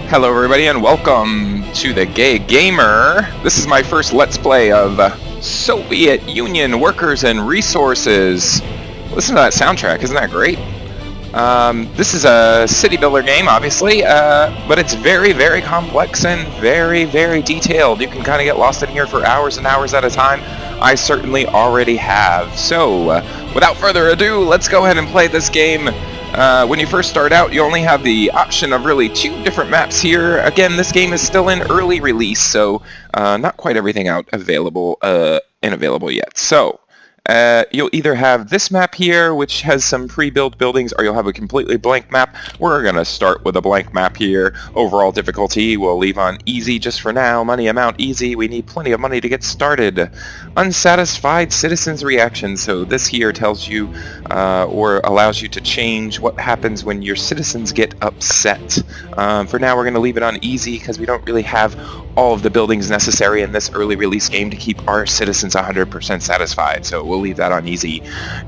Hello everybody and welcome to the Gaymer. This is my first Let's Play of Soviet Union Workers and Resources. Listen to that soundtrack, isn't that great? This is a city builder game, obviously, but it's very, very complex and very, very detailed. You can kind of get lost in here for hours and hours at a time. I certainly already have. So, without further ado, let's go ahead and play this game. When you first start out, you only have the option of really 2 different maps here. Again, this game is still in early release, so not quite everything out available yet. So, you'll either have this map here, which has some pre-built buildings, or you'll have a completely blank map. We're going to start with a blank map here. Overall difficulty we'll leave on easy just for now. Money amount easy. We need plenty of money to get started. Unsatisfied citizens' reactions. So this here tells you or allows you to change what happens when your citizens get upset. For now, we're going to leave it on easy because we don't really have all of the buildings necessary in this early release game to keep our citizens 100% satisfied. So we'll leave that on easy.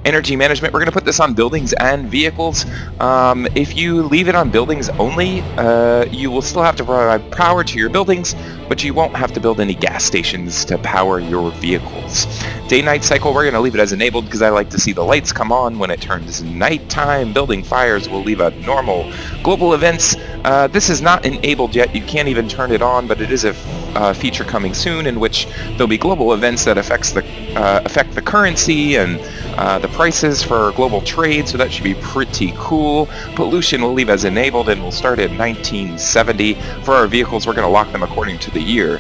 Energy management, we're going to put this on buildings and vehicles. If you leave it on buildings only, you will still have to provide power to your buildings, but you won't have to build any gas stations to power your vehicles. Day-night cycle, we're going to leave it as enabled because I like to see the lights come on when it turns nighttime. Building fires, we'll leave a normal. Global events, this is not enabled yet. You can't even turn it on, but it is a feature coming soon in which there'll be global events that affect the currency and the prices for global trade, so that should be pretty cool. Pollution we'll leave as enabled, and we'll start at 1970. For our vehicles, we're going to lock them according to the year.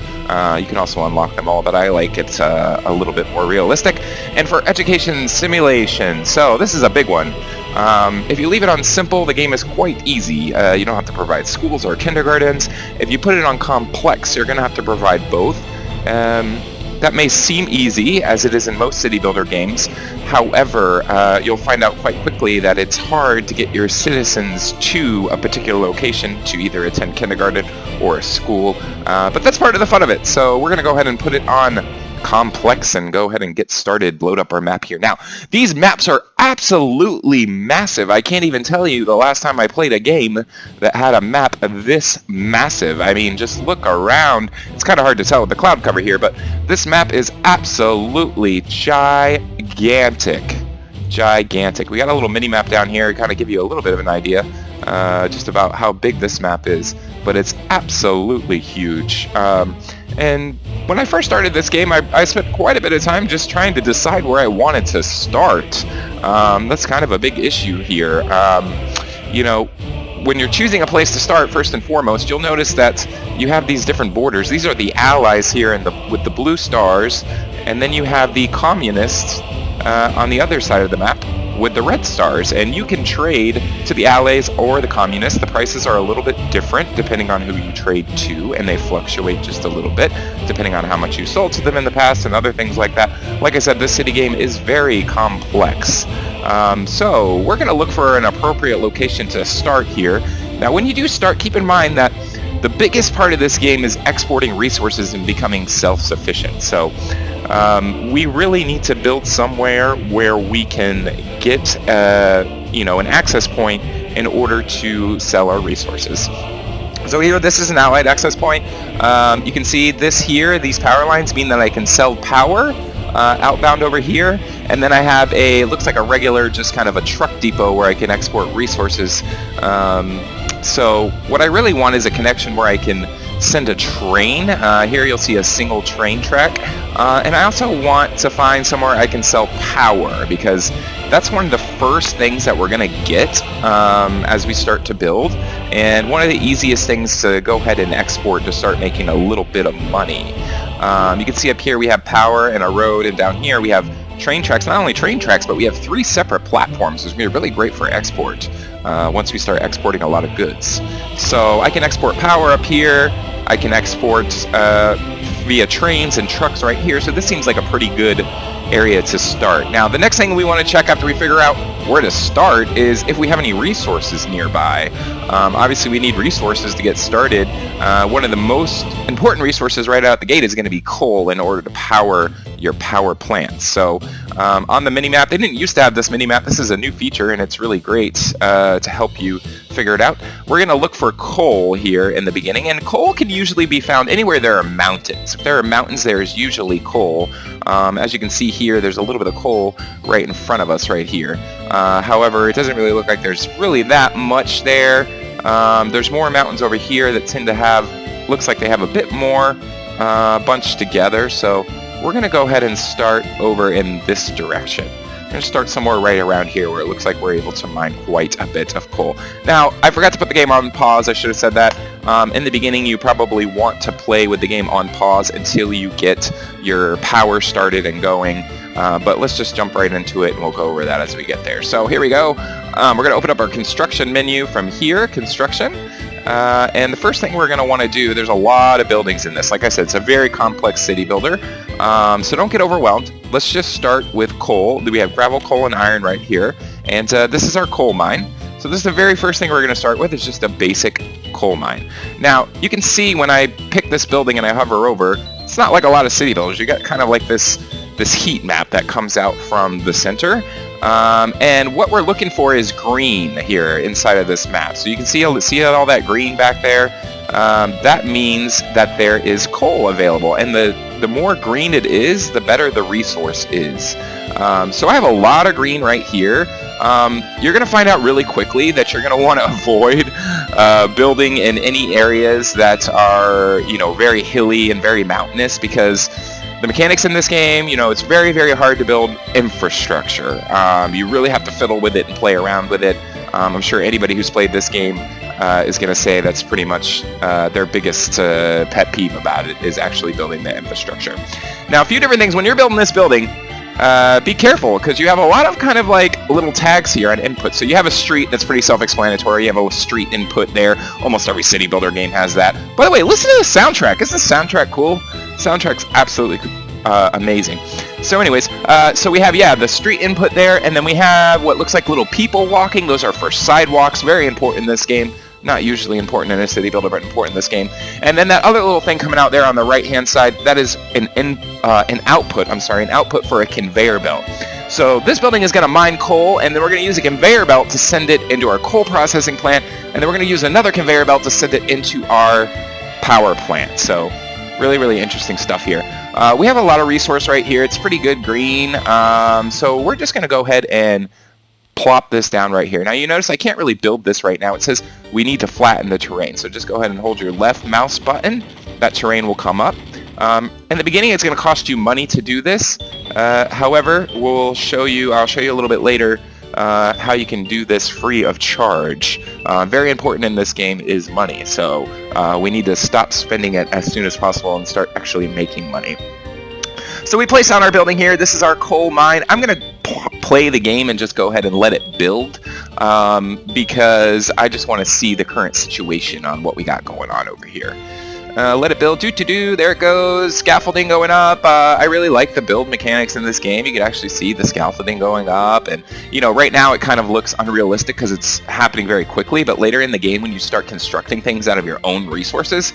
You can also unlock them all, but I like it a little bit more realistic. And for education simulation, so this is a big one. If you leave it on simple, the game is quite easy. You don't have to provide schools or kindergartens. If you put it on complex, you're going to have to provide both. That may seem easy, as it is in most city builder games. However, you'll find out quite quickly that it's hard to get your citizens to a particular location to either attend kindergarten or a school. But that's part of the fun of it. So we're going to go ahead and put it on complex and go ahead and get started, load up our map here. Now, these maps are absolutely massive. I can't even tell you the last time I played a game that had a map this massive. I mean, just look around. It's kind of hard to tell with the cloud cover here, but this map is absolutely gigantic. Gigantic. We got a little mini map down here to kind of give you a little bit of an idea just about how big this map is, but it's absolutely huge. And when I first started this game, I spent quite a bit of time just trying to decide where I wanted to start. That's kind of a big issue here. You know, when you're choosing a place to start, first and foremost, you'll notice that you have these different borders. These are the allies here with the blue stars, and then you have the communists on the other side of the map with the red stars, and you can trade to the allies or the communists. The prices are a little bit different depending on who you trade to, and they fluctuate just a little bit depending on how much you sold to them in the past and other things like that. Like I said, this city game is very complex. So we're going to look for an appropriate location to start here. Now, when you do start, keep in mind that the biggest part of this game is exporting resources and becoming self-sufficient. So we really need to build somewhere where we can get an access point in order to sell our resources. So here, this is an allied access point. You can see this here, these power lines mean that I can sell power outbound over here, and then I have looks like a regular, just kind of a truck depot where I can export resources. So what I really want is a connection where I can send a train. Here you'll see a single train track. And I also want to find somewhere I can sell power, because that's one of the first things that we're going to get as we start to build. And one of the easiest things to go ahead and export to start making a little bit of money. You can see up here we have power and a road, and down here we have train tracks. Not only train tracks, but we have 3 separate platforms, which is really great for export once we start exporting a lot of goods. So I can export power up here. I can export via trains and trucks right here. So this seems like a pretty good area to start. Now, the next thing we want to check after we figure out where to start is if we have any resources nearby. Obviously, we need resources to get started. One of the most important resources right out the gate is going to be coal in order to power your power plants. So on the mini-map, they didn't used to have this mini-map. This is a new feature, and it's really great to help you figure it out. We're going to look for coal here in the beginning, and coal can usually be found anywhere there are mountains. If there are mountains, there is usually coal. As you can see here, there's a little bit of coal right in front of us right here. However, it doesn't really look like there's really that much there. There's more mountains over here that tend to have, looks like they have a bit more bunched together. So we're going to go ahead and start over in this direction. I'm going to start somewhere right around here where it looks like we're able to mine quite a bit of coal. Now, I forgot to put the game on pause. I should have said that. In the beginning, you probably want to play with the game on pause until you get your power started and going. But let's just jump right into it, and we'll go over that as we get there. So here we go. We're going to open up our construction menu from here, construction. And the first thing we're going to want to do, there's a lot of buildings in this. Like I said, it's a very complex city builder. So don't get overwhelmed. Let's just start with coal. We have gravel, coal, and iron right here. And this is our coal mine. So this is the very first thing we're going to start with. Is just a basic coal mine. Now, you can see when I pick this building and I hover over, it's not like a lot of city builders. You got kind of like this heat map that comes out from the center. And what we're looking for is green here inside of this map. So you can see all that green back there. That means that there is coal available. And the more green it is, the better the resource is. So I have a lot of green right here. You're going to find out really quickly that you're going to want to avoid building in any areas that are, very hilly and very mountainous, because the mechanics in this game, it's very, very hard to build infrastructure. You really have to fiddle with it and play around with it. I'm sure anybody who's played this game is going to say that's pretty much their biggest pet peeve about it, is actually building the infrastructure. Now, a few different things. When you're building this building, be careful, because you have a lot of kind of like little tags here on input. So you have a street that's pretty self-explanatory. You have a street input there. Almost every city builder game has that. By the way, listen to the soundtrack. Isn't the soundtrack cool? Soundtrack's absolutely amazing. So anyways, so we have, the street input there, and then we have what looks like little people walking. Those are for sidewalks. Very important in this game. Not usually important in a city builder, but important in this game. And then that other little thing coming out there on the right-hand side, that is an output for a conveyor belt. So this building is going to mine coal, and then we're going to use a conveyor belt to send it into our coal processing plant, and then we're going to use another conveyor belt to send it into our power plant. So really, really interesting stuff here. We have a lot of resource right here. It's pretty good green. So we're just going to go ahead and plop this down right here. Now you notice I can't really build this right now. It says we need to flatten the terrain. So just go ahead and hold your left mouse button. That terrain will come up. In the beginning, it's going to cost you money to do this. However, I'll show you a little bit later how you can do this free of charge. Very important in this game is money. So we need to stop spending it as soon as possible and start actually making money. So we place on our building here. This is our coal mine. I'm going to play the game and just go ahead and let it build because I just want to see the current situation on what we got going on over here. Let it build. There it goes. Scaffolding going up. I really like the build mechanics in this game. You can actually see the scaffolding going up, and right now it kind of looks unrealistic because it's happening very quickly, but later in the game when you start constructing things out of your own resources,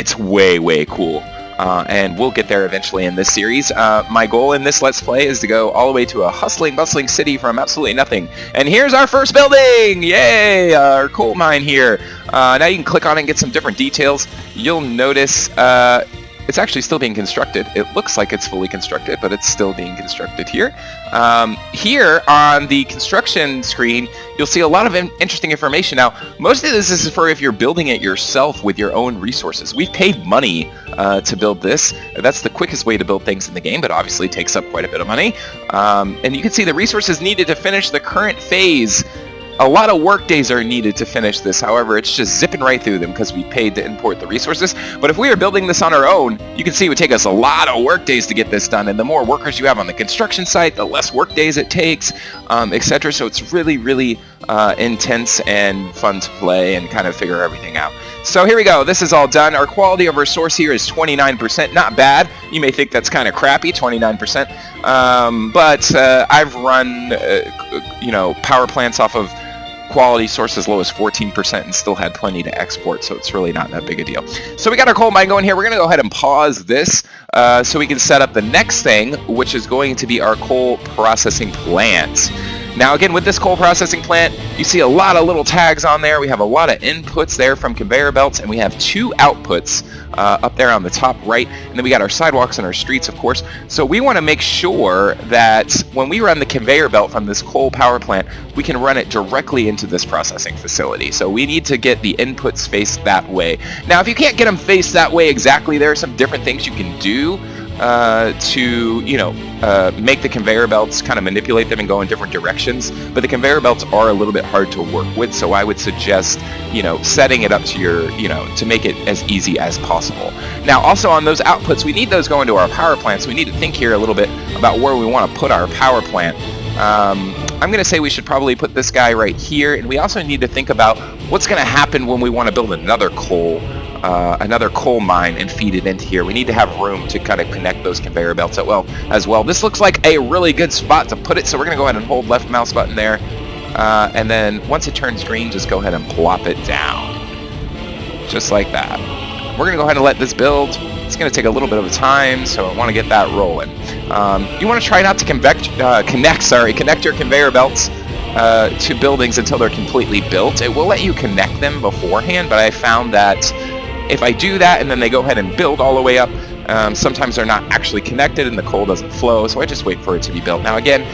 it's way, way cool. And we'll get there eventually in this series. My goal in this Let's Play is to go all the way to a hustling, bustling city from absolutely nothing. And here's our first building! Yay! Our coal mine here. Now you can click on it and get some different details. You'll notice it's actually still being constructed. It looks like it's fully constructed, but it's still being constructed here. Here on the construction screen, you'll see a lot of interesting information. Now, most of this is for if you're building it yourself with your own resources. We've paid money to build this. That's the quickest way to build things in the game, but obviously takes up quite a bit of money. And you can see the resources needed to finish the current phase. A lot of work days are needed to finish this. However, it's just zipping right through them because we paid to import the resources. But if we were building this on our own, you can see it would take us a lot of work days to get this done. And the more workers you have on the construction site, the less work days it takes, etc. So it's really, really intense and fun to play and kind of figure everything out. So here we go. This is all done. Our quality of our source here is 29%. Not bad. You may think that's kind of crappy, 29%. But I've run, power plants off of quality source as low as 14% and still had plenty to export, so it's really not that big a deal. So we got our coal mine going here. We're going to go ahead and pause this so we can set up the next thing, which is going to be our coal processing plant. Now again, with this coal processing plant, you see a lot of little tags on there. We have a lot of inputs there from conveyor belts, and we have 2 outputs up there on the top right. And then we got our sidewalks and our streets, of course. So we want to make sure that when we run the conveyor belt from this coal power plant, we can run it directly into this processing facility. So we need to get the inputs faced that way. Now, if you can't get them faced that way exactly, there are some different things you can do to, make the conveyor belts, kind of manipulate them and go in different directions. But the conveyor belts are a little bit hard to work with, so I would suggest, setting it up to your, to make it as easy as possible. Now, also on those outputs, we need those going to our power plant, so we need to think here a little bit about where we want to put our power plant. I'm going to say we should probably put this guy right here, and we also need to think about what's going to happen when we want to build another coal mine and feed it into here. We need to have room to kind of connect those conveyor belts as well. This looks like a really good spot to put it, so we're going to go ahead and hold left mouse button there, and then once it turns green, just go ahead and plop it down, just like that. We're going to go ahead and let this build. It's going to take a little bit of time, so I want to get that rolling. You want to try not to connect your conveyor belts to buildings until they're completely built. It will let you connect them beforehand, but I found that if I do that and then they go ahead and build all the way up, sometimes they're not actually connected and the coal doesn't flow, so I just wait for it to be built. Now again,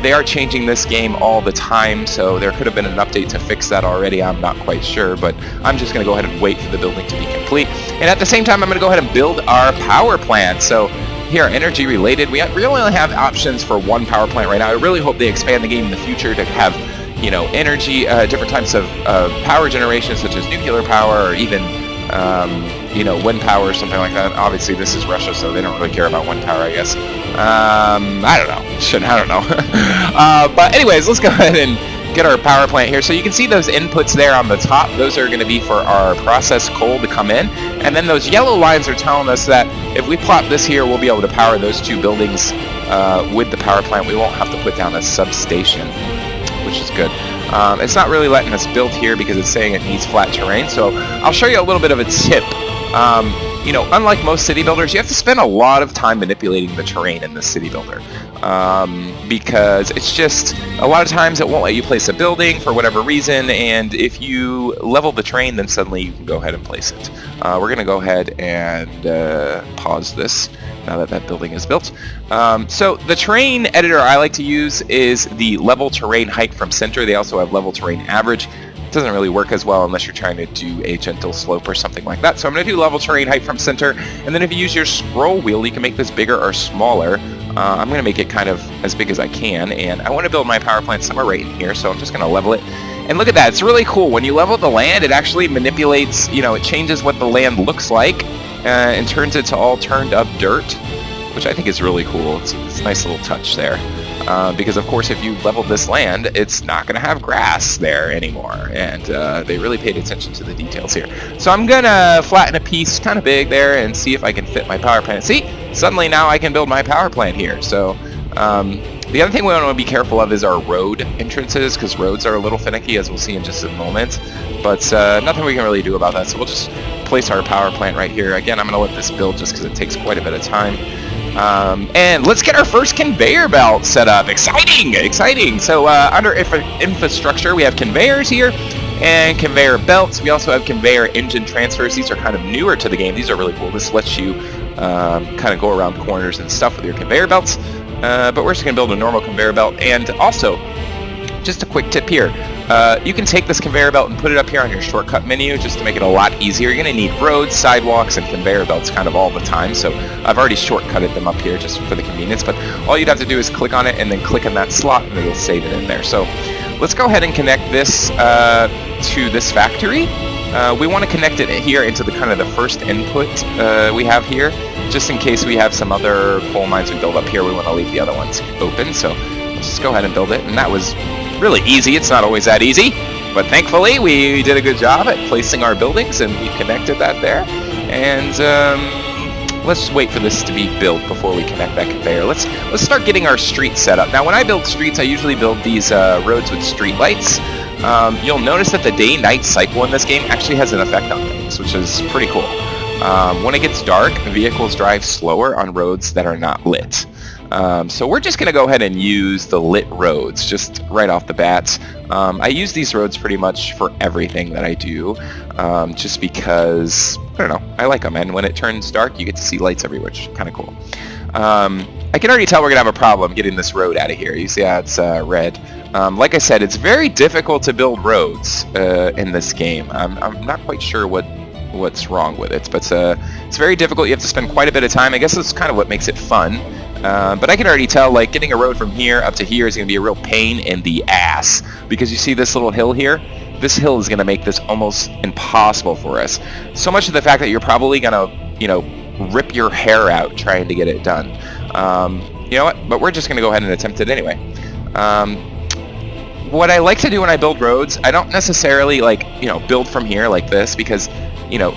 they are changing this game all the time, so there could have been an update to fix that already. I'm not quite sure, but I'm just going to go ahead and wait for the building to be complete. And at the same time, I'm going to go ahead and build our power plant. So here, energy related, we only have options for 1 power plant right now. I really hope they expand the game in the future to have, energy, different types of power generation, such as nuclear power or even wind power or something like that. Obviously, this is Russia, so they don't really care about wind power, I guess. I don't know. But anyways, let's go ahead and get our power plant here. So you can see those inputs there on the top. Those are going to be for our processed coal to come in. And then those yellow lines are telling us that if we plop this here, we'll be able to power those 2 buildings with the power plant. We won't have to put down a substation, which is good. It's not really letting us build here because it's saying it needs flat terrain. So I'll show you a little bit of a tip. Unlike most city builders, you have to spend a lot of time manipulating the terrain in this city builder. Because it's just, a lot of times it won't let you place a building for whatever reason, and if you level the terrain, then suddenly you can go ahead and place it. We're going to go ahead and pause this now that that building is built. So the terrain editor I like to use is the level terrain height from center. They also have level terrain average. It doesn't really work as well unless you're trying to do a gentle slope or something like that. So I'm going to do level terrain height from center, and then if you use your scroll wheel, you can make this bigger or smaller. I'm going to make it kind of as big as I can, and I want to build my power plant somewhere right in here, so I'm just going to level it. And look at that, it's really cool. When you level the land, it actually manipulates, it changes what the land looks like and turns it to all turned up dirt, which I think is really cool. It's a nice little touch there. Because of course if you leveled this land, it's not going to have grass there anymore, and they really paid attention to the details here. So I'm going to flatten a piece kind of big there and see if I can fit my power plant. See, suddenly now I can build my power plant here. So the other thing we want to be careful of is our road entrances, because roads are a little finicky, as we'll see in just a moment, but nothing we can really do about that. So we'll just place our power plant right here. Again, I'm going to let this build just because it takes quite a bit of time. And let's get our first conveyor belt set up. Exciting! So under infrastructure, we have conveyors here and conveyor belts. We also have conveyor engine transfers. These are kind of newer to the game. These are really cool. This lets you kind of go around corners and stuff with your conveyor belts. But we're just going to build a normal conveyor belt. And also, just a quick tip here. You can take this conveyor belt and put it up here on your shortcut menu just to make it a lot easier. You're going to need roads, sidewalks, and conveyor belts kind of all the time, so I've already shortcutted them up here just for the convenience, but all you'd have to do is click on it and then click in that slot and it'll save it in there. So let's go ahead and connect this to this factory. We want to connect it here into the kind of the first input we have here, just in case we have some other coal mines we build up here. We want to leave the other ones open, so let's just go ahead and build it, and that was really easy. It's not always that easy, but thankfully we did a good job at placing our buildings and we connected that there. And let's wait for this to be built before we connect that conveyor. Let's start getting our streets set up. Now when I build streets, I usually build these roads with street lights. you'll notice that the day-night cycle in this game actually has an effect on things, which is pretty cool. When it gets dark, vehicles drive slower on roads that are not lit. So we're just going to go ahead and use the lit roads just right off the bat. I use these roads pretty much for everything that I do, just because, I don't know, I like them. And when it turns dark, you get to see lights everywhere, which is kind of cool. I can already tell we're going to have a problem getting this road out of here. You see how it's red. Like I said, it's very difficult to build roads in this game. I'm not quite sure what's wrong with it, but it's very difficult. You have to spend quite a bit of time. I guess that's kind of what makes it fun. But I can already tell, like, getting a road from here up to here is going to be a real pain in the ass, because you see this little hill here? This hill is going to make this almost impossible for us. So much of the fact that you're probably going to, you know, rip your hair out trying to get it done. You know what? But we're just going to go ahead and attempt it anyway. What I like to do when I build roads, I don't necessarily, like, you know, build from here like this, because, you know,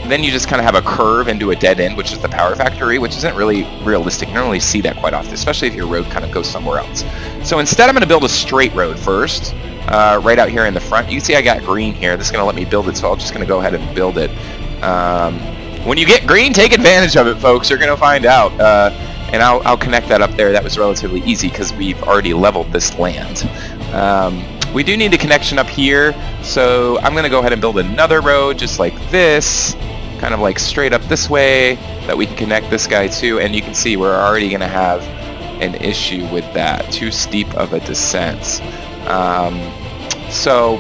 then you just kind of have a curve into a dead end, which is the power factory, which isn't really realistic. You don't really see that quite often, especially if your road kind of goes somewhere else. So instead, I'm going to build a straight road first, right out here in the front. You can see I got green here. This is going to let me build it, so I'm just going to go ahead and build it. When you get green, take advantage of it, folks. You're going to find out. And I'll connect that up there. That was relatively easy because we've already leveled this land. We do need a connection up here, so I'm going to go ahead and build another road just like this, kind of like straight up this way, that we can connect this guy to. And you can see we're already going to have an issue with that. Too steep of a descent. So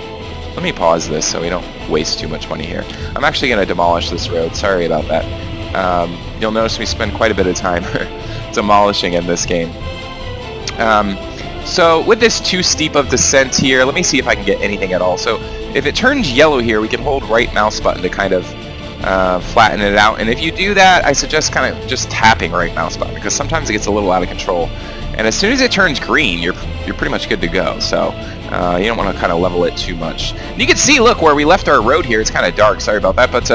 let me pause this so we don't waste too much money here. I'm actually going to demolish this road. Sorry about that. You'll notice we spend quite a bit of time demolishing in this game. So with this too steep of descent here, let me see if I can get anything at all. So if it turns yellow here, we can hold right mouse button to kind of flatten it out. And if you do that, I suggest kind of just tapping right mouse button, because sometimes it gets a little out of control. And as soon as it turns green, you're pretty much good to go. So you don't want to kind of level it too much. And you can see, look, where we left our road here, it's kind of dark, sorry about that, but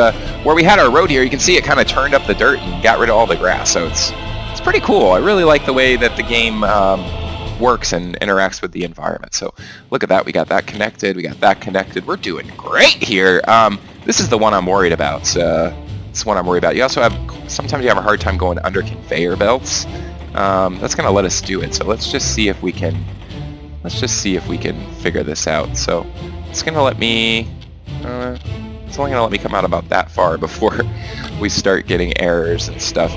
where we had our road here, you can see it kind of turned up the dirt and got rid of all the grass. So it's pretty cool. I really like the way that the game works and interacts with the environment. So look at that. We got that connected. We got that connected. We're doing great here. This is the one I'm worried about. This one I'm worried about. You also have, sometimes you have a hard time going under conveyor belts. That's going to let us do it. So let's just see if we can figure this out. So it's going to let me, it's only going to let me come out about that far before we start getting errors and stuff.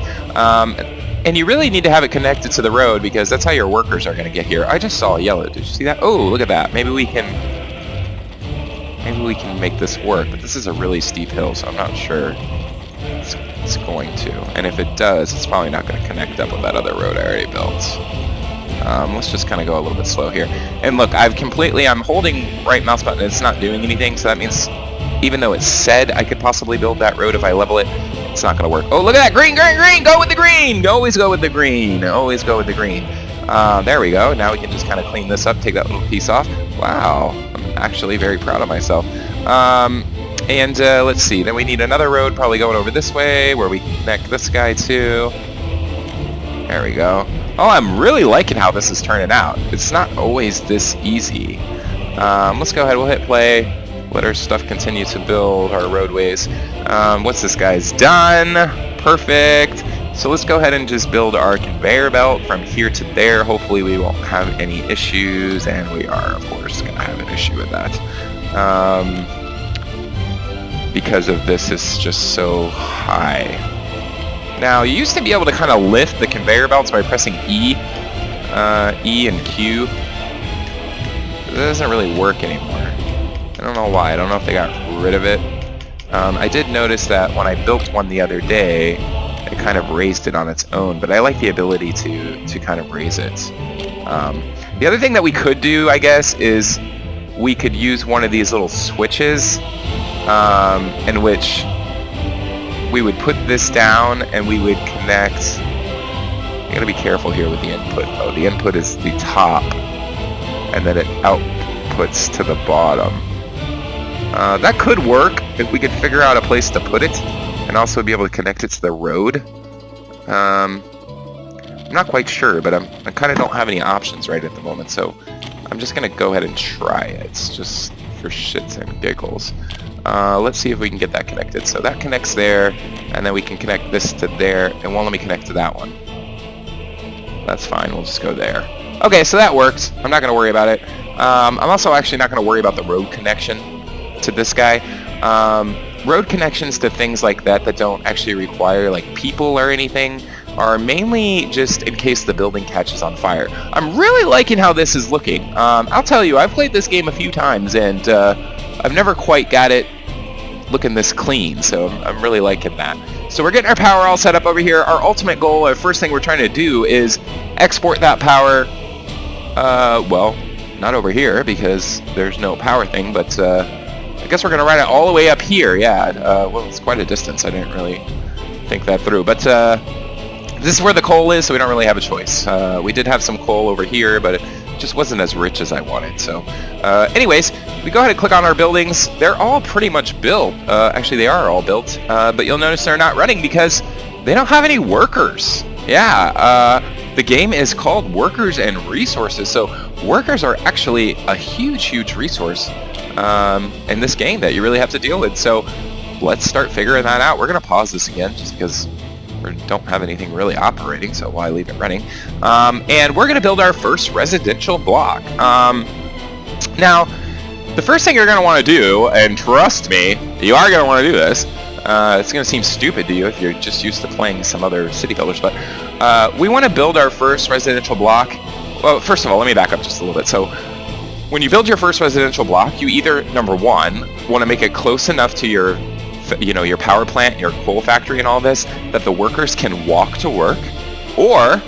And you really need to have it connected to the road, because that's how your workers are going to get here. I just saw yellow. Did you see that? Oh, look at that. Maybe we can make this work. But this is a really steep hill, so I'm not sure it's going to. And if it does, it's probably not going to connect up with that other road I already built. Let's just kind of go a little bit slow here. And look, I'm holding right mouse button. It's not doing anything, so that means even though it said I could possibly build that road if I level it, it's not going to work. Oh, look at that! Green, green, green! Go with the green! Always go with the green. Always go with the green. There we go. Now we can just kind of clean this up, take that little piece off. Wow. I'm actually very proud of myself. Let's see. Then we need another road probably going over this way where we connect this guy to. There we go. Oh, I'm really liking how this is turning out. It's not always this easy. Let's go ahead. We'll hit play. Let our stuff continue to build our roadways. What's this guy's done? Perfect. So let's go ahead and just build our conveyor belt from here to there. Hopefully we won't have any issues, and we are, of course, going to have an issue with that. Because of this, it's just so high. Now, you used to be able to kind of lift the conveyor belts by pressing E and Q. It doesn't really work anymore. I don't know why. I don't know if they got rid of it. I did notice that when I built one the other day, it kind of raised it on its own, but I like the ability to kind of raise it. The other thing that we could do, I guess, is we could use one of these little switches in which we would put this down and we would connect. You gotta be careful here with the input, though. The input is the top, and then it outputs to the bottom. That could work if we could figure out a place to put it and also be able to connect it to the road. I'm not quite sure, but I kind of don't have any options right at the moment, so I'm just going to go ahead and try it, just for shits and giggles. Let's see if we can get that connected. So that connects there, and then we can connect this to there. It won't let me connect to that one. That's fine. We'll just go there. Okay, so that works. I'm not going to worry about it. I'm also actually not going to worry about the road connection to this guy. Road connections to things like that that don't actually require like people or anything are mainly just in case the building catches on fire. I'm really liking how this is looking. I'll tell you, I've played this game a few times, and I've never quite got it looking this clean, so I'm really liking that. So we're getting our power all set up over here. Our ultimate goal, our first thing we're trying to do is export that power, well, not over here because there's no power thing, but I guess we're going to run it all the way up here. Yeah, well, it's quite a distance. I didn't really think that through, but this is where the coal is, so we don't really have a choice. We did have some coal over here, but it just wasn't as rich as I wanted. So anyways, we go ahead and click on our buildings. They're all pretty much built. Actually, they are all built, but you'll notice they're not running because they don't have any workers. Yeah, the game is called Workers and Resources, so workers are actually a huge resource in this game that you really have to deal with. So let's start figuring that out. We're going to pause this again just because we don't have anything really operating, so why leave it running? And we're going to build our first residential block. Now, the first thing you're going to want to do, and trust me, you are going to want to do this. It's going to seem stupid to you if you're just used to playing some other city builders, but we want to build our first residential block. Well, first of all, let me back up just a little bit. So when you build your first residential block, you either, number one, want to make it close enough to your your power plant, your coal factory and all this, that the workers can walk to work, or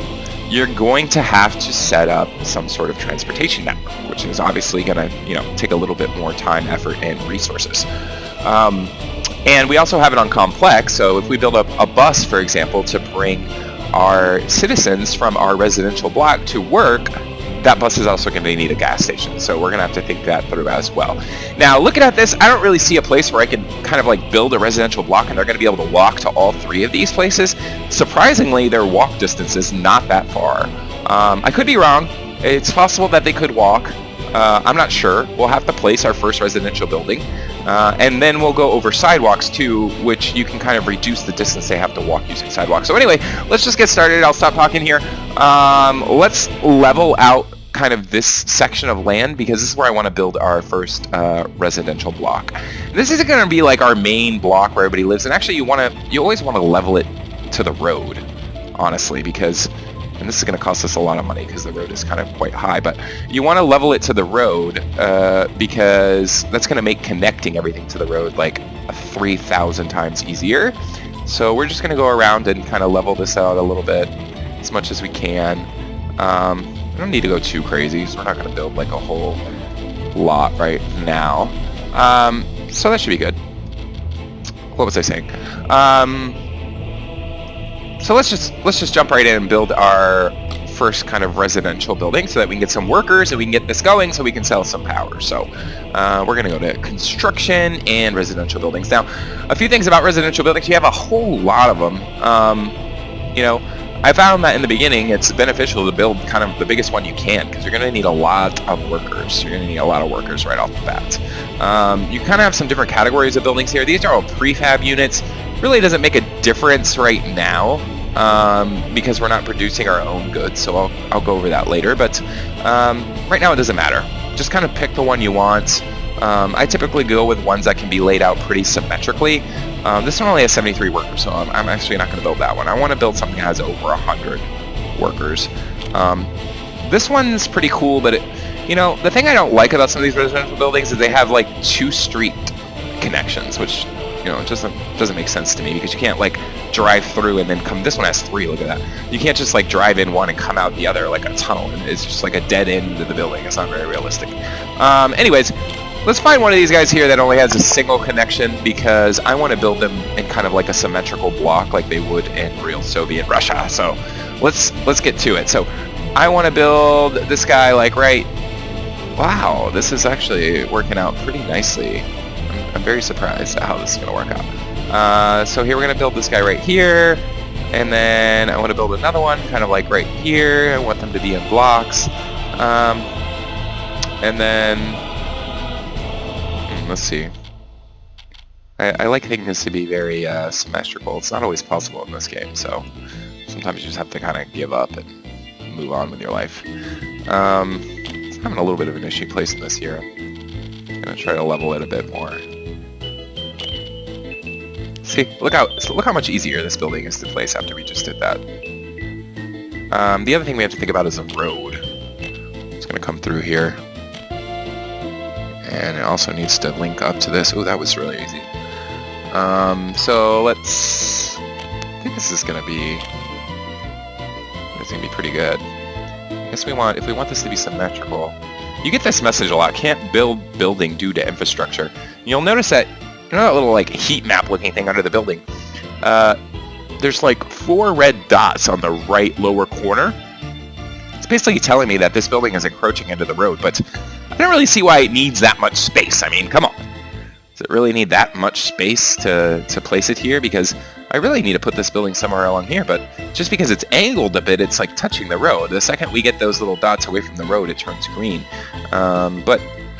you're going to have to set up some sort of transportation network, which is obviously going to, take a little bit more time, effort, and resources. And we also have it on complex, so if we build up a bus, for example, to bring our citizens from our residential block to work, that bus is also going to need a gas station, so we're going to have to think that through as well. Now, looking at this, I don't really see a place where I can kind of like build a residential block and they're going to be able to walk to all three of these places. Surprisingly, their walk distance is not that far. I could be wrong. It's possible that they could walk. I'm not sure. We'll have to place our first residential building, and then we'll go over sidewalks too, which you can kind of reduce the distance they have to walk using sidewalks. So anyway, let's just get started. I'll stop talking here. Let's level out kind of this section of land because this is where I want to build our first residential block. This isn't going to be like our main block where everybody lives, and actually you always want to level it to the road, honestly, because, and this is going to cost us a lot of money because the road is kind of quite high, but you want to level it to the road because that's going to make connecting everything to the road like 3,000 times easier. So we're just going to go around and kind of level this out a little bit as much as we can. We don't need to go too crazy, so we're not going to build like a whole lot right now. So that should be good. What was I saying? So let's just jump right in and build our first kind of residential building so that we can get some workers and we can get this going so we can sell some power. So we're going to go to construction and residential buildings. Now, a few things about residential buildings. You have a whole lot of them. I found that in the beginning it's beneficial to build kind of the biggest one you can because you're going to need a lot of workers. You're going to need a lot of workers right off the bat. You kind of have some different categories of buildings here. These are all prefab units. Really doesn't make a difference right now because we're not producing our own goods, so I'll go over that later. But right now it doesn't matter. Just kind of pick the one you want. I typically go with ones that can be laid out pretty symmetrically. This one only has 73 workers, so I'm actually not going to build that one. I want to build something that has over 100 workers. This one's pretty cool, but the thing I don't like about some of these residential buildings is they have like 2 street connections, which it just doesn't make sense to me because you can't like drive through and then come. This one has 3. Look at that. You can't just like drive in one and come out the other like a tunnel. It's just like a dead end to the building. It's not very realistic. Anyways. Let's find one of these guys here that only has a single connection because I want to build them in kind of like a symmetrical block like they would in real Soviet Russia. So let's get to it. So I want to build this guy like right. Wow, this is actually working out pretty nicely. I'm very surprised at how this is going to work out. So here we're going to build this guy right here, and then I want to build another one kind of like right here. I want them to be in blocks. And then, let's see. I like things to be very symmetrical. It's not always possible in this game, so sometimes you just have to kind of give up and move on with your life. It's having a little bit of an issue placing this here. I'm gonna try to level it a bit more. See, look how much easier this building is to place after we just did that. The other thing we have to think about is a road. It's gonna come through here. And it also needs to link up to this. Oh, that was really easy. So let's... I think this is gonna be pretty good. I guess if we want this to be symmetrical... You get this message a lot. Can't build building due to infrastructure. You'll notice that, you know that little like heat map looking thing under the building? There's like 4 red dots on the right lower corner. It's basically telling me that this building is encroaching into the road, but I don't really see why it needs that much space. I mean, come on. Does it really need that much space to place it here? Because I really need to put this building somewhere along here, but just because it's angled a bit, it's like touching the road. The second we get those little dots away from the road, it turns green. But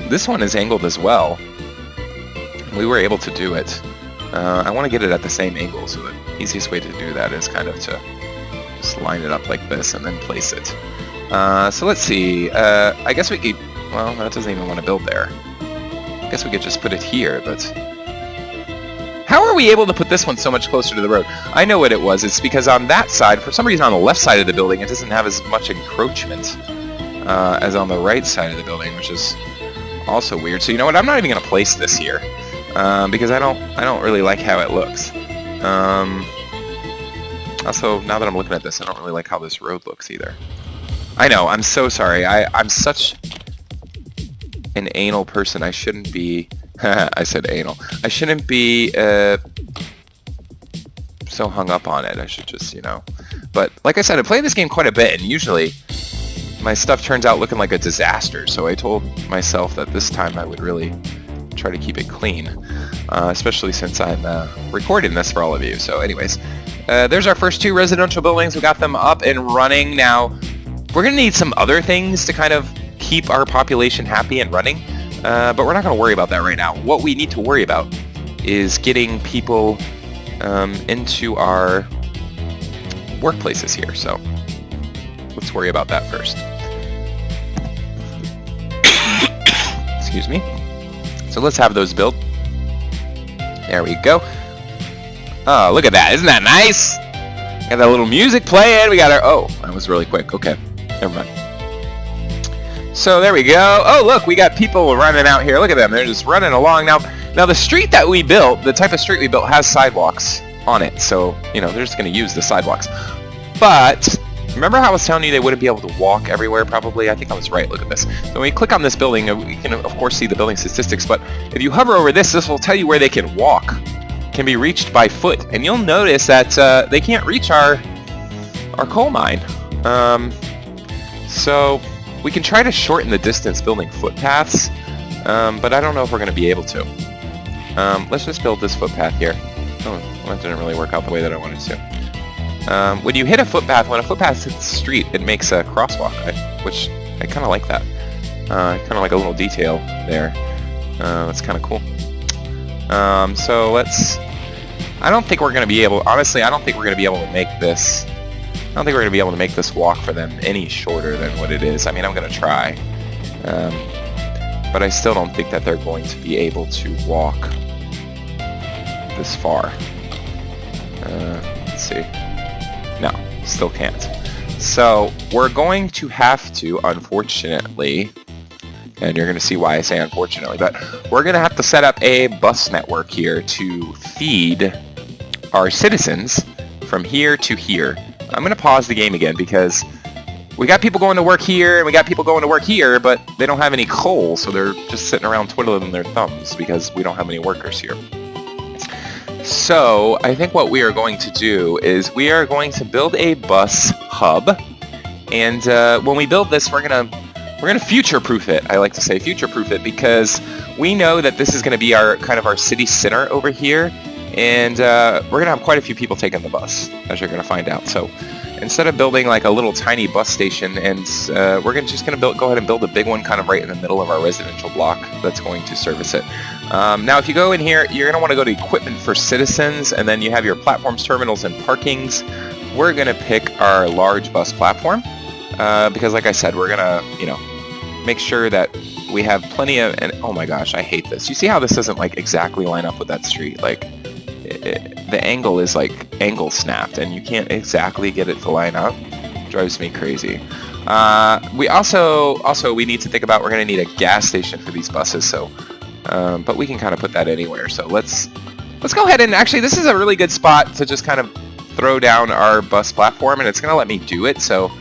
this one is angled as well. We were able to do it. I want to get it at the same angle, so the easiest way to do that is kind of to just line it up like this and then place it. So let's see. I guess we could... Well, that doesn't even want to build there. I guess we could just put it here, but... How are we able to put this one so much closer to the road? I know what it was. It's because on that side, for some reason on the left side of the building, it doesn't have as much encroachment as on the right side of the building, which is also weird. So you know what? I'm not even going to place this here because I don't really like how it looks. Also, now that I'm looking at this, I don't really like how this road looks either. I know. I'm so sorry. I'm such an anal person. I shouldn't be... I said anal. I shouldn't be so hung up on it. I should just, you know... But, like I said, I play this game quite a bit, and usually my stuff turns out looking like a disaster, so I told myself that this time I would really try to keep it clean, especially since I'm recording this for all of you. So anyways, there's our first 2 residential buildings. We got them up and running. Now, we're going to need some other things to kind of keep our population happy and running. But we're not going to worry about that right now. What we need to worry about is getting people into our workplaces here. So let's worry about that first. Excuse me. So let's have those built. There we go. Oh, look at that. Isn't that nice? Got that little music playing. We got our... Oh, that was really quick. Okay. Never mind. So there we go. Oh, look, we got people running out here. Look at them. They're just running along. Now the street that we built, the type of street we built, has sidewalks on it. So, you know, they're just going to use the sidewalks. But remember how I was telling you they wouldn't be able to walk everywhere, probably? I think I was right. Look at this. So when we click on this building, we can, of course, see the building statistics. But if you hover over this will tell you where they can walk. Can be reached by foot. And you'll notice that they can't reach our coal mine. So... We can try to shorten the distance building footpaths, but I don't know if we're going to be able to. Let's just build this footpath here. Oh, well, that didn't really work out the way that I wanted to. When you hit a footpath, when a footpath hits the street, it makes a crosswalk, which I kind of like that. Kind of like a little detail there. That's kind of cool. So let's... I don't think we're going to be able... Honestly, I don't think we're going to be able to make this... I don't think we're going to be able to make this walk for them any shorter than what it is. I mean, I'm going to try. But I still don't think that they're going to be able to walk this far. Let's see. No, still can't. So, we're going to have to, unfortunately, and you're going to see why I say unfortunately, but we're going to have to set up a bus network here to feed our citizens from here to here. I'm going to pause the game again because we got people going to work here and we got people going to work here, but they don't have any coal, so they're just sitting around twiddling their thumbs because we don't have any workers here. So I think what we are going to do is we are going to build a bus hub, and when we build this, we're gonna future-proof it. I like to say future-proof it because we know that this is going to be our kind of our city center over here. And we're going to have quite a few people taking the bus, as you're going to find out. So instead of building like a little tiny bus station, and we're just gonna go ahead and build a big one kind of right in the middle of our residential block that's going to service it. Now if you go in here, you're gonna want to go to equipment for citizens, and then you have your platforms, terminals, and parkings. We're gonna pick our large bus platform because, like I said, we're gonna make sure that we have plenty of. And oh my gosh, I hate this. You see how this doesn't like exactly line up with that street? Like the angle is like angle snapped, and you can't exactly get it to line up. Drives me crazy. We we need to think about, we're gonna need a gas station for these buses. So, but we can kind of put that anywhere. So let's go ahead and actually, this is a really good spot to just kind of throw down our bus platform, and it's gonna let me do it. So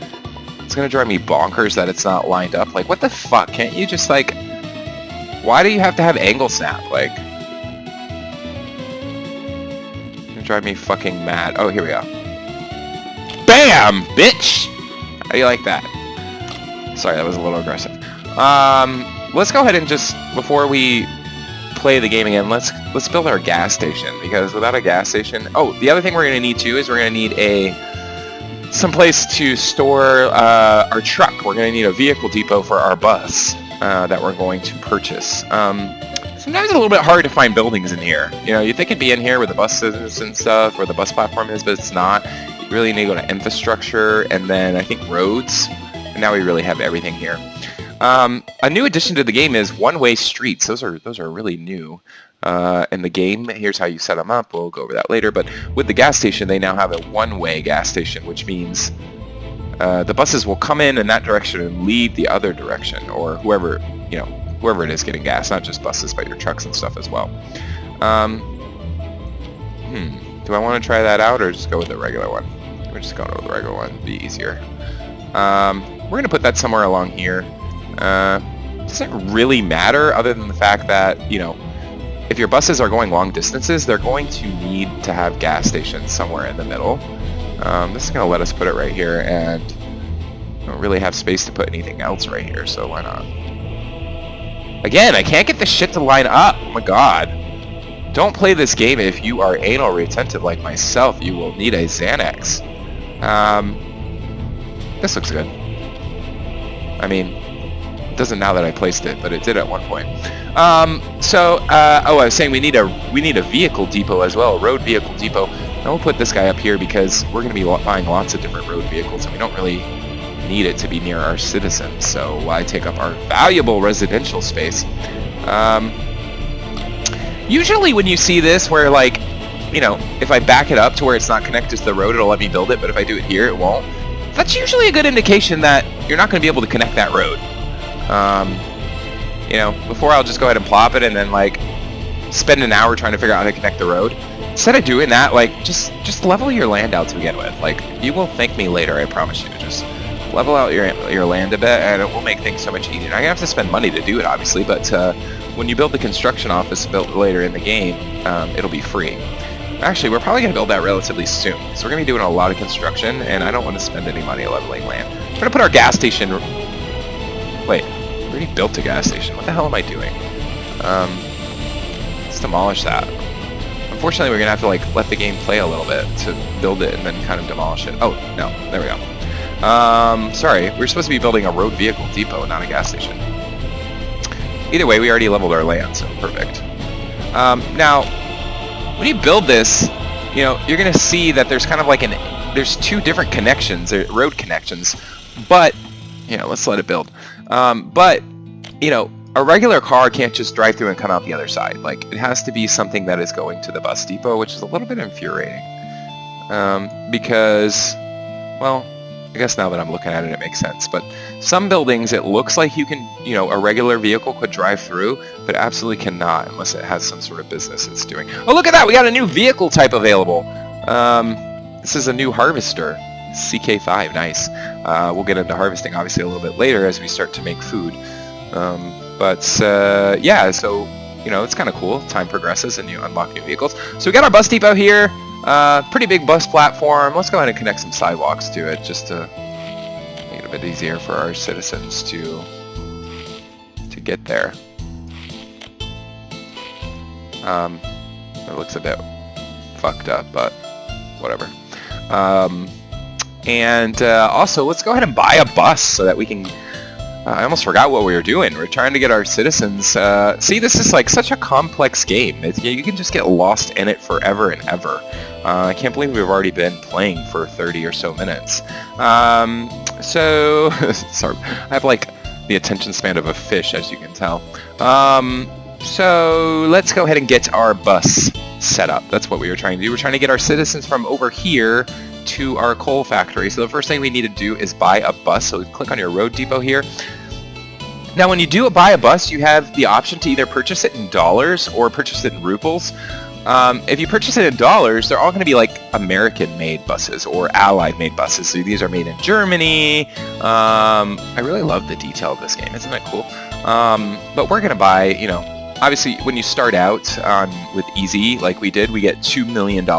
it's gonna drive me bonkers that it's not lined up. Like, what the fuck? Can't you just like? Why do you have to have angle snap? Like, drive me fucking mad. Oh, here we go. Bam, bitch! How do you like that? Sorry, that was a little aggressive. Let's go ahead and just, before we play the game again, let's build our gas station, because without a gas station... Oh, the other thing we're going to need too is we're going to need some place to store our truck. We're going to need a vehicle depot for our bus that we're going to purchase. Sometimes it's a little bit hard to find buildings in here. You'd think it'd be in here where the buses and stuff, where the bus platform is, but it's not. You really need to go to infrastructure, and then I think roads. And now we really have everything here. A new addition to the game is one-way streets. Those are really new in the game. Here's how you set them up. We'll go over that later. But with the gas station, they now have a one-way gas station, which means the buses will come in that direction and leave the other direction, or whoever it is getting gas, not just buses, but your trucks and stuff as well. Do I want to try that out, or just go with the regular one? We're just going with the regular one. It'd be easier. We're going to put that somewhere along here. Doesn't really matter, other than the fact that, if your buses are going long distances, they're going to need to have gas stations somewhere in the middle. This is going to let us put it right here, and I don't really have space to put anything else right here, so why not? Again, I can't get this shit to line up. Oh my god. Don't play this game if you are anal retentive like myself. You will need a Xanax. This looks good. I mean, it doesn't now that I placed it, but it did at one point. I was saying we need a vehicle depot as well, a road vehicle depot. And we'll put this guy up here because we're going to be buying lots of different road vehicles, and we don't really need it to be near our citizens, so why take up our valuable residential space? Usually when you see this where, like, if I back it up to where it's not connected to the road, it'll let me build it, but if I do it here, it won't. That's usually a good indication that you're not going to be able to connect that road. Before I'll just go ahead and plop it and then, like, spend an hour trying to figure out how to connect the road. Instead of doing that, like, just level your land out to begin with. Like, you will thank me later, I promise you. Just level out your land a bit, and it will make things so much easier. Now, you have to spend money to do it, obviously, but when you build the construction office built later in the game, it'll be free. Actually, we're probably going to build that relatively soon, so we're going to be doing a lot of construction, and I don't want to spend any money leveling land. We're going to put our gas station... Wait, we already built a gas station. What the hell am I doing? Let's demolish that. Unfortunately, we're going to have to, like, let the game play a little bit to build it and then kind of demolish it. Oh, no, there we go. Sorry, we're supposed to be building a road vehicle depot, not a gas station. Either way, we already leveled our land, so perfect. Now, when you build this, you're going to see that there's kind of like there's two different connections, road connections, but, let's let it build. But, a regular car can't just drive through and come out the other side. Like, it has to be something that is going to the bus depot, which is a little bit infuriating. Because, well, I guess now that I'm looking at it, it makes sense. But some buildings, it looks like you can, a regular vehicle could drive through, but absolutely cannot unless it has some sort of business it's doing. Oh, look at that! We got a new vehicle type available. This is a new harvester. CK5, nice. We'll get into harvesting, obviously, a little bit later as we start to make food. Yeah, so, it's kind of cool. Time progresses and you unlock new vehicles. So we got our bus depot here. Pretty big bus platform. Let's go ahead and connect some sidewalks to it just to make it a bit easier for our citizens to get there. It looks a bit fucked up, but whatever. And also, let's go ahead and buy a bus so that we can... I almost forgot what we were doing. We're trying to get our citizens... see, this is like such a complex game. You can just get lost in it forever and ever. I can't believe we've already been playing for 30 or so minutes. So... sorry, I have like the attention span of a fish, as you can tell. So let's go ahead and get our bus set up. That's what we were trying to do. We're trying to get our citizens from over here to our coal factory. So the first thing we need to do is buy a bus. So we click on your road depot here. Now when you do buy a bus, you have the option to either purchase it in dollars or purchase it in rubles. If you purchase it in dollars, they're all going to be like American-made buses or Allied-made buses. So these are made in Germany. I really love the detail of this game. Isn't that cool? But we're going to buy, you know, obviously when you start out with easy, like we did, we get $2 million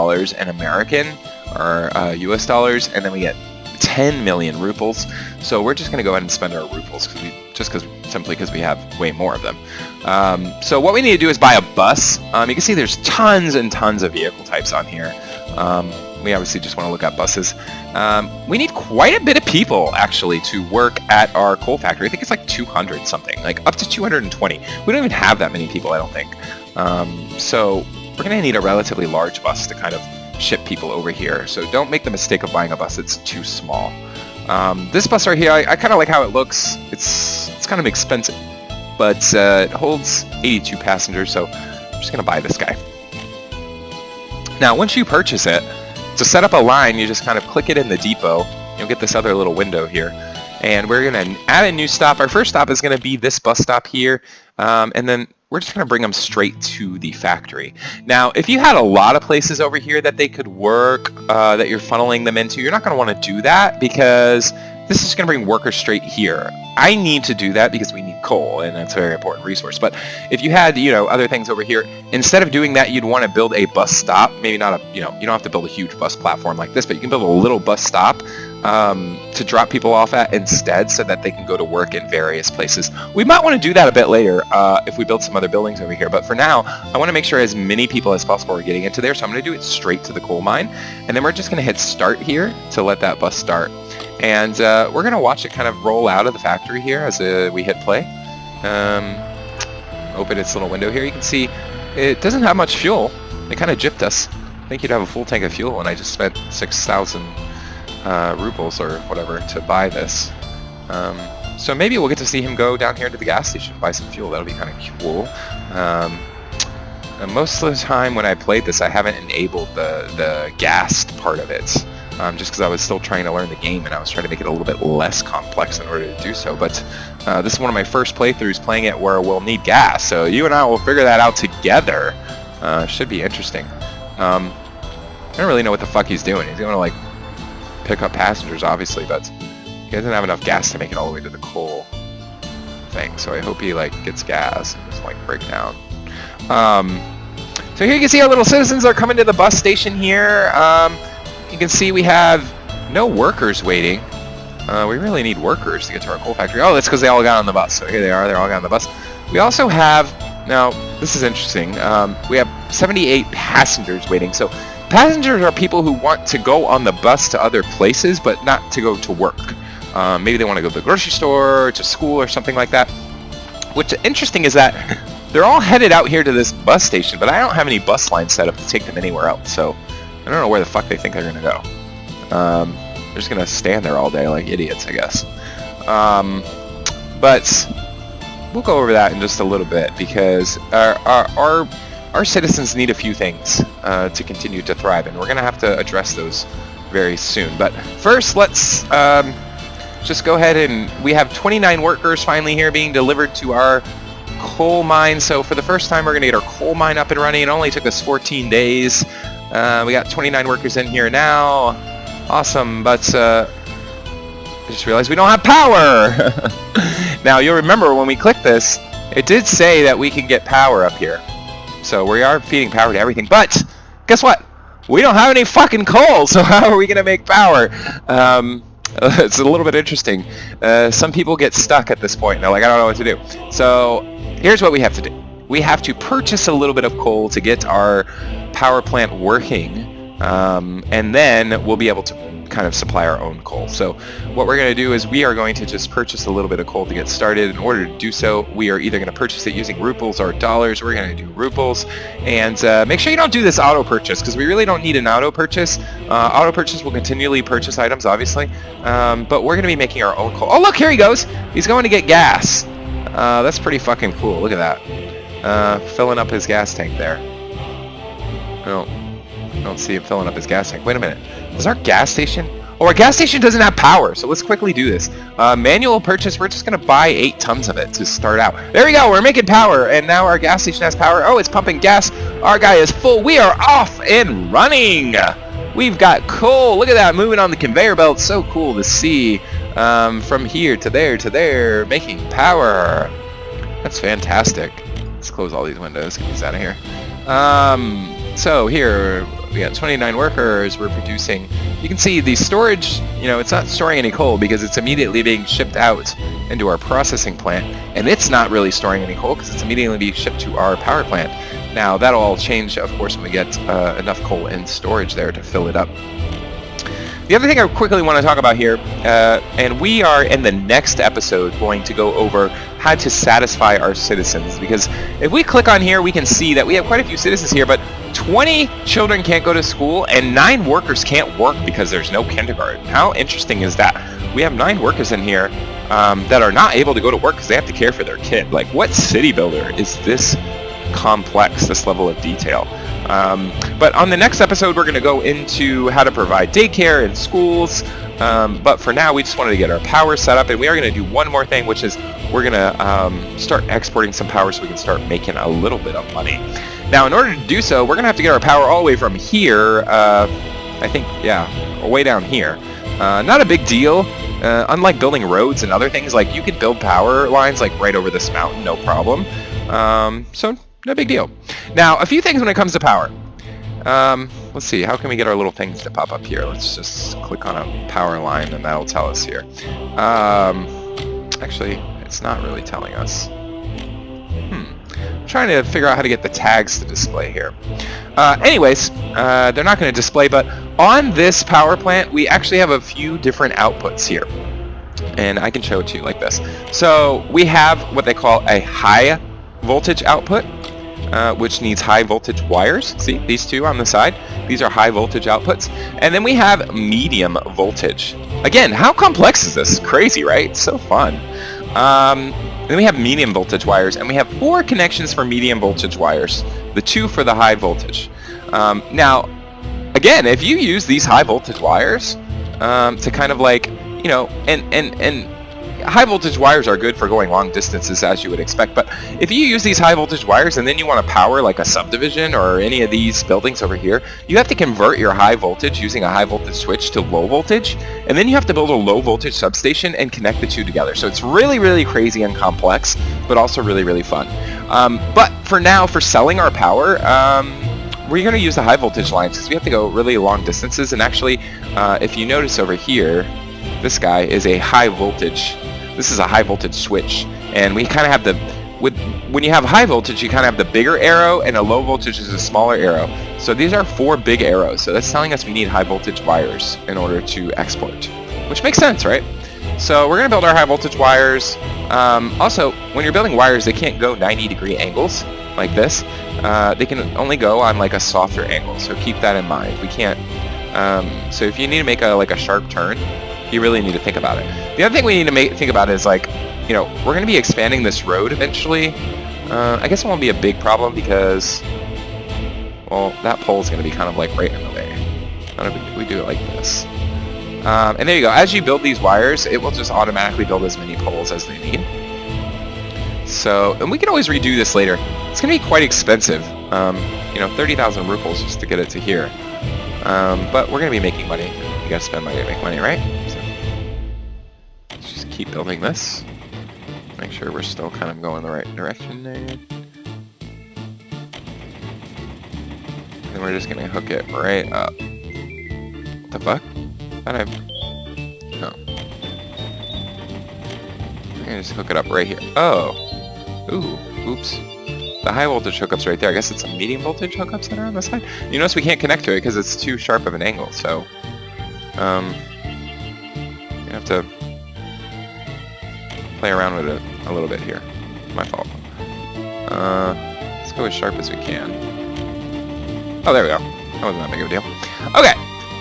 in American or US dollars, and then we get 10 million rubles. So we're just going to go ahead and spend our rubles simply because we have way more of them. So what we need to do is buy a bus. You can see there's tons and tons of vehicle types on here. We obviously just want to look at buses. We need quite a bit of people actually to work at our coal factory. I think it's like 200 something, like up to 220. We don't even have that many people, I don't think. So we're going to need a relatively large bus to kind of ship people over here. So don't make the mistake of buying a bus that's too small. This bus right here, I kind of like how it looks. It's kind of expensive, but it holds 82 passengers, so I'm just going to buy this guy. Now, once you purchase it, to set up a line, you just kind of click it in the depot. You'll get this other little window here. And we're going to add a new stop. Our first stop is going to be this bus stop here. And then we're just going to bring them straight to the factory. Now, if you had a lot of places over here that they could work, that you're funneling them into, you're not going to want to do that because this is going to bring workers straight here. I need to do that because we need coal, and that's a very important resource. But if you had, you know, other things over here, instead of doing that, you'd want to build a bus stop. Maybe not a, you know, you don't have to build a huge bus platform like this, but you can build a little bus stop to drop people off at instead so that they can go to work in various places. We might want to do that a bit later if we build some other buildings over here. But for now, I want to make sure as many people as possible are getting into there. So I'm going to do it straight to the coal mine. And then we're just going to hit start here to let that bus start. And we're going to watch it kind of roll out of the factory here as we hit play. Open its little window here. You can see it doesn't have much fuel. It kind of gypped us. I think you'd have a full tank of fuel, and I just spent 6,000 rubles or whatever to buy this. So maybe we'll get to see him go down here to the gas station and buy some fuel. That'll be kind of cool. And most of the time when I played this, I haven't enabled the gassed part of it. Just because I was still trying to learn the game and I was trying to make it a little bit less complex in order to do so. But this is one of my first playthroughs playing it where we'll need gas. So you and I will figure that out together. Should be interesting. I don't really know what the fuck he's doing. He's going to like pick up passengers, obviously, but he doesn't have enough gas to make it all the way to the coal thing. So I hope he like gets gas and doesn't like break down. So here you can see our little citizens are coming to the bus station here. You can see we have no workers waiting. We really need workers to get to our coal factory. Oh, that's because they all got on the bus. So here they are. They're all got on the bus. We also have, now this is interesting, we have 78 passengers waiting. So passengers are people who want to go on the bus to other places, but not to go to work. Maybe they want to go to the grocery store, to school, or something like that. What's interesting is that they're all headed out here to this bus station, but I don't have any bus lines set up to take them anywhere else. So I don't know where the fuck they think they're going to go. They're just going to stand there all day like idiots, I guess. But we'll go over that in just a little bit because our citizens need a few things to continue to thrive, and we're going to have to address those very soon. But first, let's just go ahead and we have 29 workers finally here being delivered to our coal mine. So for the first time, we're going to get our coal mine up and running. It only took us 14 days. We got 29 workers in here now. Awesome, but I just realized we don't have power. Now, you'll remember when we clicked this, it did say that we can get power up here. So we are feeding power to everything, but guess what? We don't have any fucking coal, so how are we going to make power? It's a little bit interesting. Some people get stuck at this point, and they're like, I don't know what to do. So here's what we have to do. We have to purchase a little bit of coal to get our power plant working, and then we'll be able to kind of supply our own coal. So what we're going to do is we are going to just purchase a little bit of coal to get started. In order to do so, we are either going to purchase it using rupees or dollars. We're going to do rupees. And make sure you don't do this auto purchase, because we really don't need an auto purchase. Auto purchase will continually purchase items, obviously. But we're going to be making our own coal. Oh, look, here he goes. He's going to get gas. That's pretty fucking cool. Look at that. Filling up his gas tank there. I don't see him filling up his gas tank. Wait a minute. Is our gas station? Oh, our gas station doesn't have power, so let's quickly do this. Manual purchase, we're just going to buy 8 tons of it to start out. There we go, we're making power, and now our gas station has power. Oh, it's pumping gas. Our guy is full. We are off and running. We've got coal. Look at that, moving on the conveyor belt. So cool to see. From here to there, making power. That's fantastic. Let's close all these windows, get these out of here. So here we got 29 workers. We're producing. You can see the storage, it's not storing any coal because it's immediately being shipped out into our processing plant, and it's not really storing any coal because it's immediately being shipped to our power plant. Now that'll all change, of course, when we get enough coal in storage there to fill it up. The other thing I quickly want to talk about here, and we are in the next episode going to go over how to satisfy our citizens, because if we click on here, we can see that we have quite a few citizens here, but 20 children can't go to school and 9 workers can't work because there's no kindergarten. How interesting is that? We have 9 workers in here that are not able to go to work because they have to care for their kid. Like, what city builder is this complex, this level of detail? But on the next episode, we're going to go into how to provide daycare and schools. But for now, we just wanted to get our power set up, and we are going to do one more thing, which is we're going to start exporting some power so we can start making a little bit of money. Now, in order to do so, we're going to have to get our power all the way from here, I think, yeah, way down here. Not a big deal. Unlike building roads and other things, like, you can build power lines like right over this mountain, no problem. So no big deal. Now, a few things when it comes to power. Let's see, how can we get our little things to pop up here? Let's just click on a power line and that'll tell us here. Actually, it's not really telling us. I'm trying to figure out how to get the tags to display here. Anyways, they're not going to display, but on this power plant, we actually have a few different outputs here. And I can show it to you like this. So we have what they call a high voltage output, which needs high voltage wires. See, these two on the side, these are high voltage outputs. And then we have medium voltage. Again, how complex is this? Crazy, right? So fun. Then we have medium voltage wires, and we have 4 connections for medium voltage wires, the 2 for the high voltage. Now, again, if you use these high voltage wires to kind of like, and high voltage wires are good for going long distances, as you would expect, but if you use these high voltage wires and then you want to power like a subdivision or any of these buildings over here, you have to convert your high voltage using a high voltage switch to low voltage, and then you have to build a low voltage substation and connect the two together. So it's really, really crazy and complex, but also really, really fun. But for now, for selling our power, we're going to use the high voltage lines because we have to go really long distances. And actually, if you notice over here, this guy is a high voltage. This is a high voltage switch, and we kind of have when you have high voltage, you kind of have the bigger arrow, and a low voltage is a smaller arrow. So these are 4 big arrows. So that's telling us we need high voltage wires in order to export, which makes sense, right? So we're going to build our high voltage wires. Also, when you're building wires, they can't go 90-degree angles like this. They can only go on like a softer angle. So keep that in mind. We can't. So if you need to make a sharp turn, you really need to think about it. The other thing we need to think about is like, we're going to be expanding this road eventually. I guess it won't be a big problem because, well, that pole is going to be kind of like right in the way. How do we do it like this? And there you go. As you build these wires, it will just automatically build as many poles as they need. So, and we can always redo this later. It's going to be quite expensive. 30,000 rupees just to get it to here. But we're going to be making money. You got to spend money to make money, right? So, let's just keep building this. Make sure we're still kind of going the right direction there. And we're just going to hook it right up. What the fuck? No. We're going to just hook it up right here. Oh. Ooh. Oops. The high voltage hookup's right there. I guess it's a medium voltage hookups that are on the side. You notice we can't connect to it because it's too sharp of an angle, so You have to play around with it a little bit here. My fault. Let's go as sharp as we can. Oh, there we go. That wasn't that big of a deal. Okay,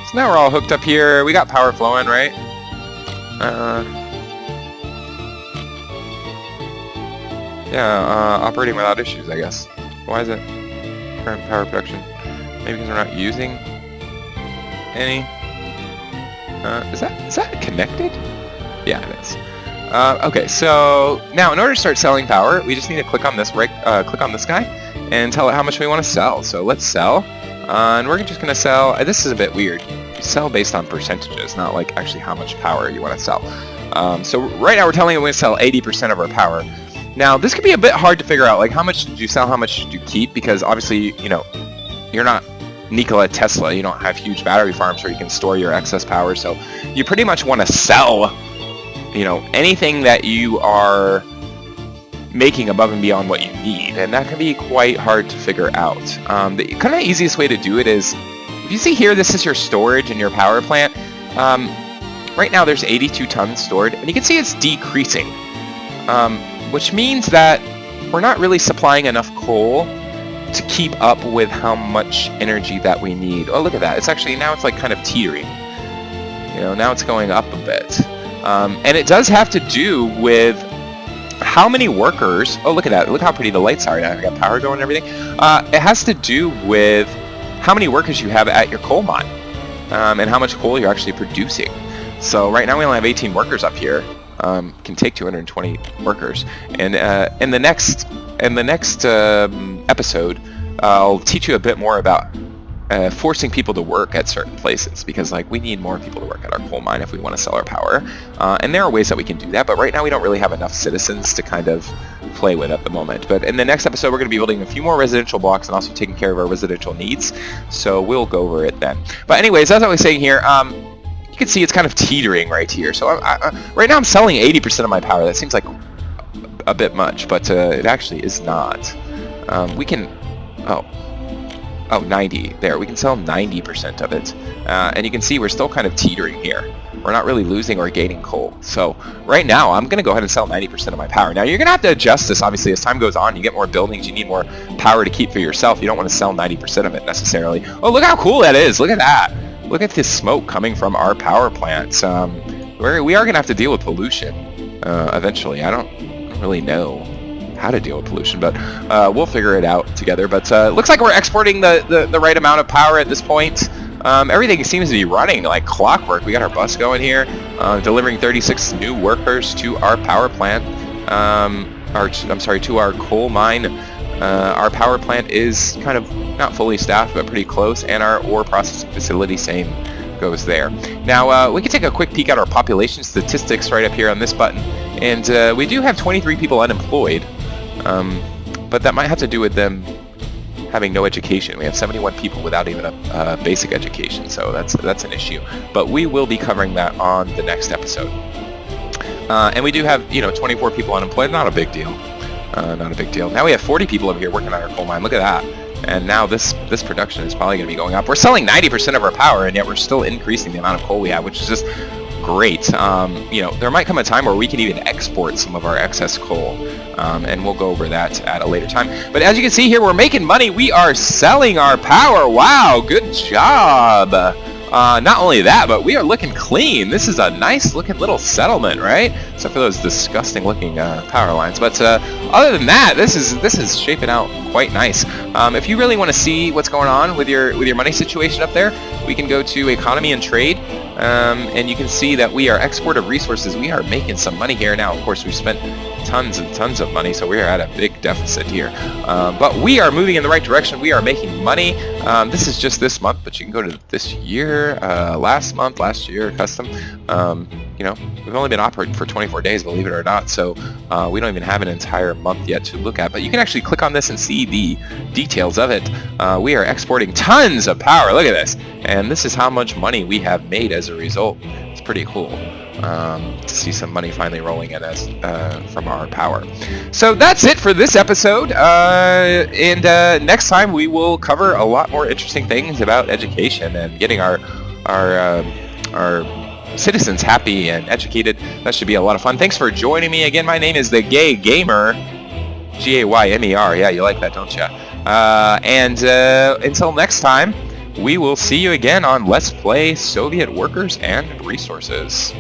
so now we're all hooked up here. We got power flowing, right? Yeah, operating without issues, I guess. Why is it current power production? Maybe because we're not using any. Is that connected? Yeah, it is. Okay, so now in order to start selling power, we just need to click on this click on this guy and tell it how much we want to sell. So let's sell, and we're just going to sell. This is a bit weird. You sell based on percentages, not like actually how much power you want to sell. So right now we're telling it we're going to sell 80% of our power. Now this could be a bit hard to figure out, like how much did you sell, how much did you keep, because obviously, you know, you're not Nikola Tesla. You don't have huge battery farms where you can store your excess power, so you pretty much want to sell, you know, anything that you are making above and beyond what you need, and that can be quite hard to figure out. The kind of easiest way to do it is, if you see here, this is your storage and your power plant. Right now there's 82 tons stored, and you can see it's decreasing, which means that we're not really supplying enough coal to keep up with how much energy that we need. Oh, look at that. It's actually, now it's like kind of teetering. You know, now it's going up a bit. And it does have to do with how many workers... Oh, look at that. Look how pretty the lights are now. I got power going and everything. It has to do with how many workers you have at your coal mine, and how much coal you're actually producing. So right now we only have 18 workers up here. Can take 220 workers. And in the next episode, I'll teach you a bit more about forcing people to work at certain places, because like we need more people to work at our coal mine if we want to sell our power, and there are ways that we can do that, but right now we don't really have enough citizens to kind of play with at the moment. But in the next episode we're going to be building a few more residential blocks and also taking care of our residential needs, so we'll go over it then. But anyways, as I was saying here, you can see it's kind of teetering right here. So right now I'm selling 80% of my power. That seems like a bit much, but it actually is not. We can... Oh, 90. There, we can sell 90% of it. And you can see we're still kind of teetering here. We're not really losing or gaining coal. So right now, I'm going to go ahead and sell 90% of my power. Now, you're going to have to adjust this, obviously, as time goes on. You get more buildings, you need more power to keep for yourself. You don't want to sell 90% of it necessarily. Oh, look how cool that is. Look at that. Look at this smoke coming from our power plants. We are going to have to deal with pollution eventually. I don't really know how to deal with pollution, but we'll figure it out together. But looks like we're exporting the right amount of power at this point. Everything seems to be running like clockwork. We got our bus going here, delivering 36 new workers to our power plant. To our coal mine. Our power plant is kind of not fully staffed, but pretty close, and our ore processing facility, same goes there. Now, we can take a quick peek at our population statistics right up here on this button, and we do have 23 people unemployed, but that might have to do with them having no education. We have 71 people without even a basic education, so that's an issue. But we will be covering that on the next episode. And we do have, 24 people unemployed. Not a big deal. Not a big deal. Now we have 40 people over here working on our coal mine. Look at that. And now this production is probably going to be going up. We're selling 90% of our power, and yet we're still increasing the amount of coal we have, which is just great. There might come a time where we can even export some of our excess coal, and we'll go over that at a later time. But as you can see here, we're making money. We are selling our power. Wow, good job. Not only that, but we are looking clean. This is a nice looking little settlement, right? Except for those disgusting looking power lines. But other than that, this is shaping out quite nice. If you really want to see what's going on with your money situation up there, we can go to economy and trade, and you can see that we are export of resources. We are making some money here now. Of course, we've spent tons and tons of money, so we are at a big deficit here. But we are moving in the right direction. We are making money. This is just this month, but you can go to this year, last year, custom. We've only been operating for 24 days, believe it or not, so we don't even have an entire month yet to look at. But you can actually click on this and see the details of it. We are exporting tons of power. Look at this. And this is how much money we have made as a result. It's pretty cool to see some money finally rolling in as from our power. So that's it for this episode. And next time we will cover a lot more interesting things about education and getting our our citizens happy and educated. That should be a lot of fun. Thanks for joining me again. My name is the Gaymer, Gaymer. Yeah, you like that, don't you? And until next time, we will see you again on Let's Play Soviet Workers and Resources.